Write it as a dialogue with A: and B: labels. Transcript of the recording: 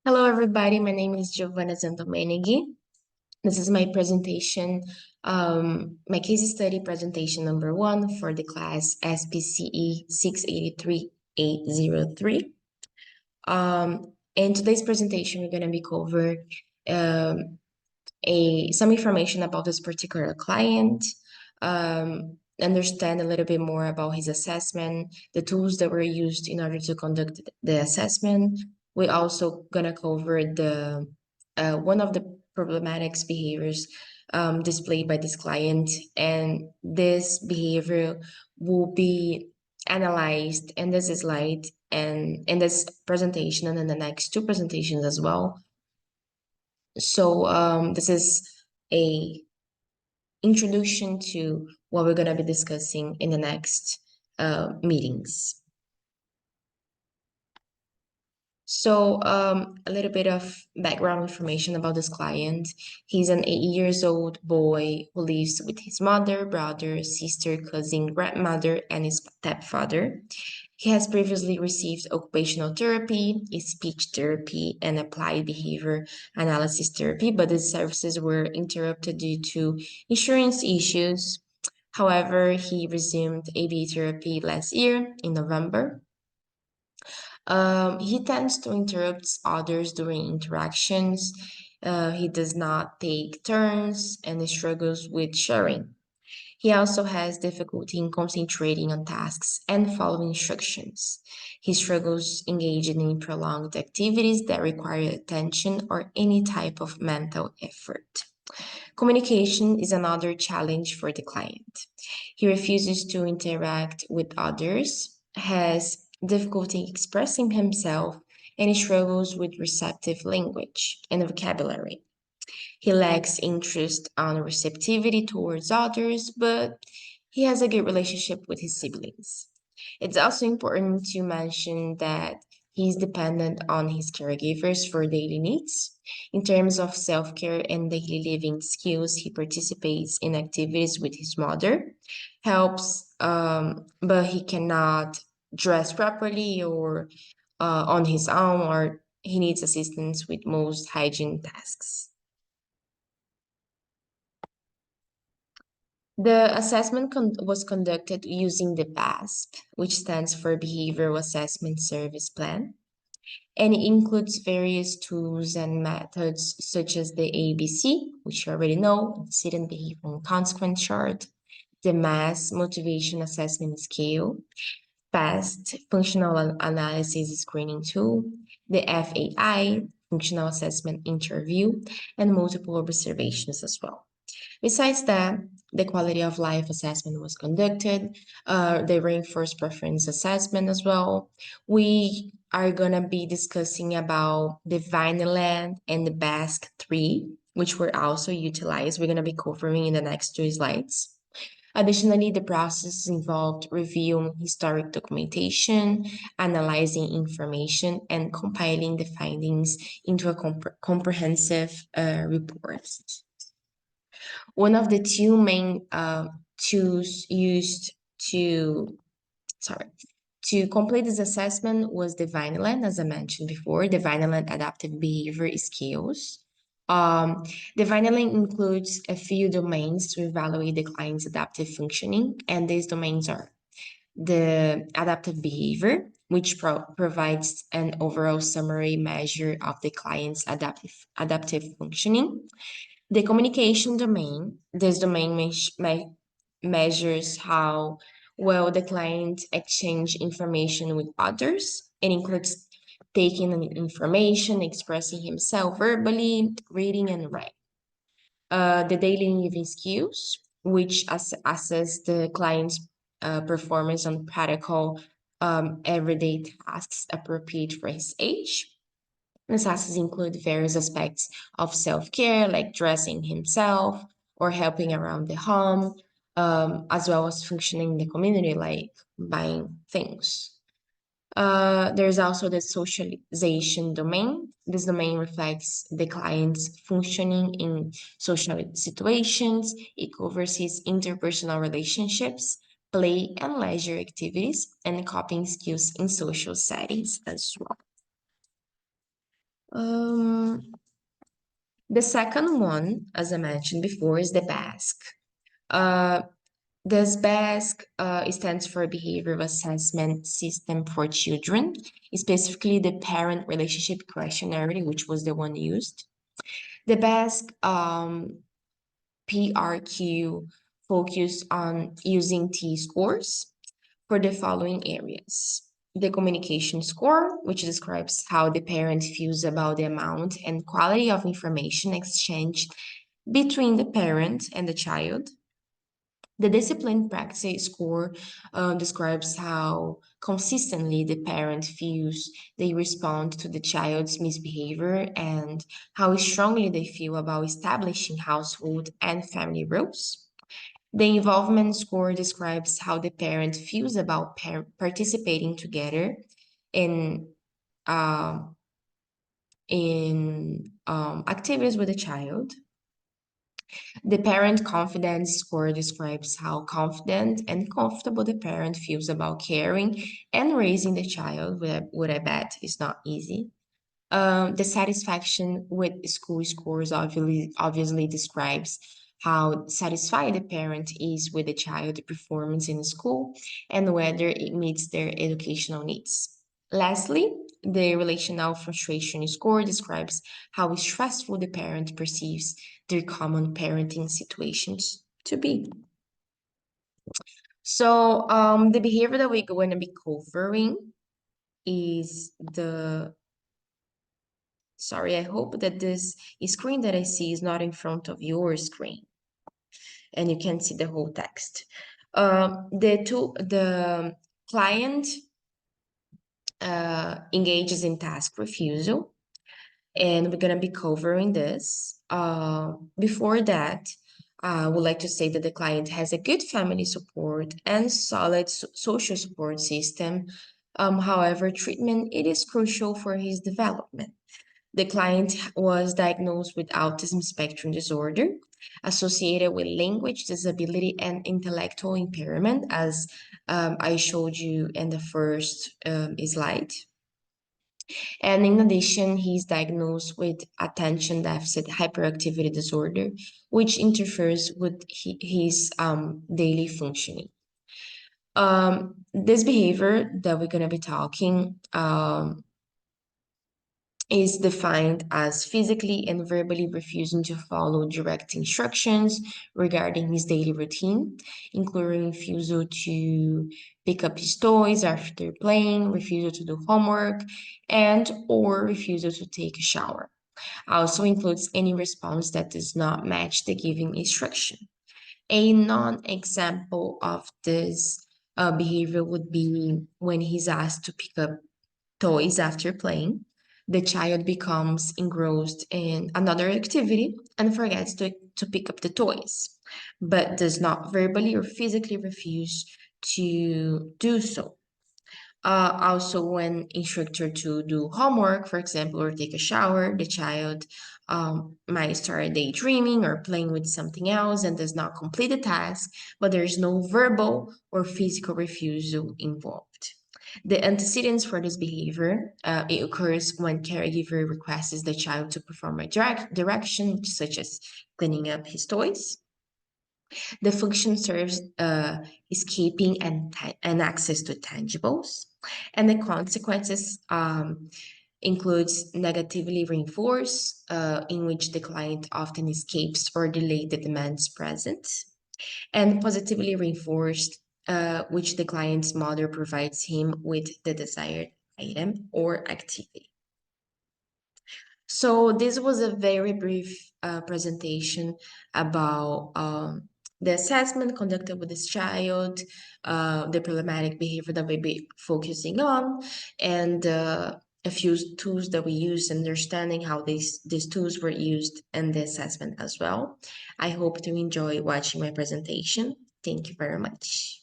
A: Hello, everybody. My name is Giovanna Zantomeneghi. This is my presentation, my case study presentation number one for the class SPCE 683803. In today's presentation, we're going to be cover um, some information about this particular client, understand a little bit more about his assessment, the tools that were used in order to conduct the assessment. We're also gonna cover the one of the problematic behaviors displayed by this client, and this behavior will be analyzed in this slide and in this presentation and in the next two presentations as well. So this is a introduction to what we're going to be discussing in the next meetings. So a little bit of background information about this client. He's an 8 years old boy who lives with his mother, brother, sister, cousin, grandmother, and his stepfather. He has previously received occupational therapy, speech therapy, and applied behavior analysis therapy, but these services were interrupted due to insurance issues. However, he resumed ABA therapy last year in November. He tends to interrupt others during interactions. He does not take turns and he struggles with sharing. He also has difficulty in concentrating on tasks and following instructions. He struggles engaging in prolonged activities that require attention or any type of mental effort. Communication is another challenge for the client. He refuses to interact with others, has difficulty expressing himself, and struggles with receptive language and vocabulary. He lacks interest on receptivity towards others, but he has a good relationship with his siblings. It's also important to mention that he's dependent on his caregivers for daily needs. In terms of self care and daily living skills, he participates in activities with his mother, helps, but he cannot dress properly or on his own, or he needs assistance with most hygiene tasks. The assessment was conducted using the BASP, which stands for Behavioral Assessment Service Plan, and it includes various tools and methods such as the ABC, which you already know, Antecedent Behavior and Consequence Chart, the MASS Motivation Assessment Scale, FAST Functional Analysis Screening Tool, the FAI Functional Assessment Interview, and multiple observations as well. Besides that, the quality of life assessment was conducted, the reinforced preference assessment as well. We are going to be discussing about the Vineland and the Basque 3, which were also utilized. We're going to be covering in the next two slides. Additionally, the process involved reviewing historic documentation, analyzing information, and compiling the findings into a comprehensive report. One of the two main tools used to, sorry, to complete this assessment was the Vineland, as I mentioned before, the Vineland Adaptive Behavior Skills. The Vineland includes a few domains to evaluate the client's adaptive functioning, and these domains are the adaptive behavior, which provides an overall summary measure of the client's adaptive functioning. The communication domain, this domain measures how well the client exchange information with others. It includes taking in information, expressing himself verbally, reading and writing. The daily living skills, which assess the client's performance on practical everyday tasks appropriate for his age. Necessities include various aspects of self-care, like dressing himself or helping around the home, as well as functioning in the community, like buying things. There's also the socialization domain. This domain reflects the client's functioning in social situations. It covers his interpersonal relationships, play and leisure activities, and coping skills in social settings as well. Um, the second one, as I mentioned before, is the BASC. Uh, this BASC stands for Behavioral Assessment System for Children, specifically the Parent Relationship Questionnaire, which was the one used. The BASC PRQ focus on using T scores for the following areas. The communication score, which describes how the parent feels about the amount and quality of information exchanged between the parent and the child. The discipline practice score describes how consistently the parent feels they respond to the child's misbehavior and how strongly they feel about establishing household and family roles. The involvement score describes how the parent feels about participating together in uh, activities with the child. The parent confidence score describes how confident and comfortable the parent feels about caring and raising the child, which I bet is not easy. The satisfaction with school scores obviously describes how satisfied the parent is with the child performance in school and whether it meets their educational needs. Lastly, the relational frustration score describes how stressful the parent perceives their common parenting situations to be. So, the behavior that we're going to be covering is the Sorry, I hope that this screen that I see is not in front of your screen and you can see the whole text. The client engages in task refusal, and we're gonna be covering this. Before that, I would like to say that the client has a good family support and solid social support system. However, treatment it is crucial for his development. The client was diagnosed with autism spectrum disorder associated with language disability and intellectual impairment, as I showed you in the first slide. And in addition, he's diagnosed with attention deficit hyperactivity disorder, which interferes with his daily functioning. This behavior that we're going to be talking is defined as physically and verbally refusing to follow direct instructions regarding his daily routine, including refusal to pick up his toys after playing, refusal to do homework, and or refusal to take a shower. Also includes any response that does not match the given instruction. A non-example of this behavior would be when he's asked to pick up toys after playing. The child becomes engrossed in another activity and forgets to pick up the toys, but does not verbally or physically refuse to do so. Also, when instructed to do homework, for example, or take a shower, the child might start daydreaming or playing with something else and does not complete the task, but there is no verbal or physical refusal involved. The antecedents for this behavior, it occurs when caregiver requests the child to perform a direction, such as cleaning up his toys. The function serves escaping and access to tangibles. And the consequences includes negatively reinforced, in which the client often escapes or delay the demands present, and positively reinforced, which the client's mother provides him with the desired item or activity. So this was a very brief presentation about the assessment conducted with this child, the problematic behavior that we'll be focusing on, and a few tools that we use, understanding how these tools were used in the assessment as well. I hope to enjoy watching my presentation. Thank you very much.